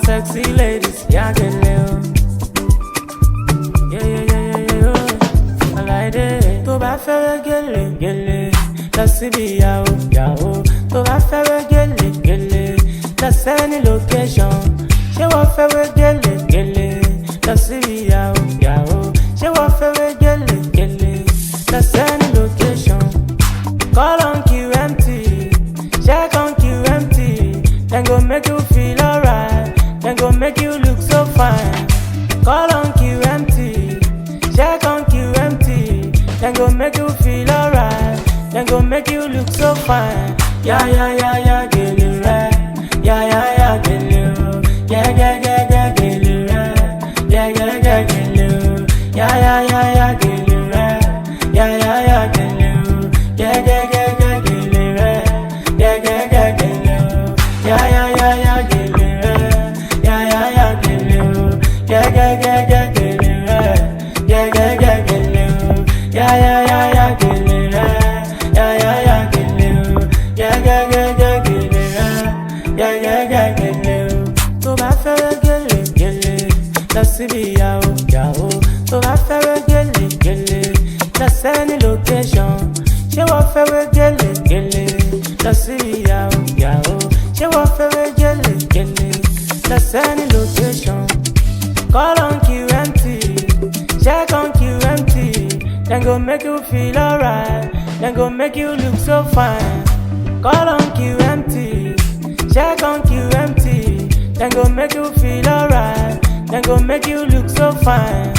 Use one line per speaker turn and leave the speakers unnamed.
sexy ladies, yeah, get little. Yeah, oh. I like it. To bá fẹ́rẹ́ gẹ́lẹ́, lọ síbi ìyàwó. To bá fẹ́rẹ́ gẹ́lẹ́, lọ sẹ́ni location. Ṣé wọ́n fẹ́rẹ́ gẹ́lẹ́, lọ síbi ìyàwó. Ṣé wọ́n fẹ́rẹ́ gẹ́lẹ́, lọ sẹ́ni location. Call on QMT, check on QMT. Then go make you feel alright, then go make you look so fine. Call on QMT, check on QMT. Then go make you feel alright, then go make you look so fine. Yeah, get it right. Yeah, get it right. Yeah, get it right. Yeah, get it right. Yeah, get it right. Yeah, get it right. Yeah, get it right. Yeah, get it right. Yeah, get it right. Yeah, get it right. Yeah, get it right. Yeah, get it right. Yeah, get it right. Yeah, get it right. Yeah, get it right. Yeah, get it right. To bá fẹ́rẹ́ gẹ́lẹ́, lọ síbi ìyàwó. To bá fẹ́rẹ́ gẹ́lẹ́, lọ sẹ́ni location. Ṣé wọ́n fẹ́rẹ́ gẹ́lẹ́, lọ síbi ìyàwó. Ṣé wọ́n fẹ́rẹ́ gẹ́lẹ́, lọ sẹ́ni location. Call on QMT, check on QMT. Then go make you feel alright, then go make you look so fine. Call on QMT, check on QMT. Then go make you feel alright, then go make you look so fine.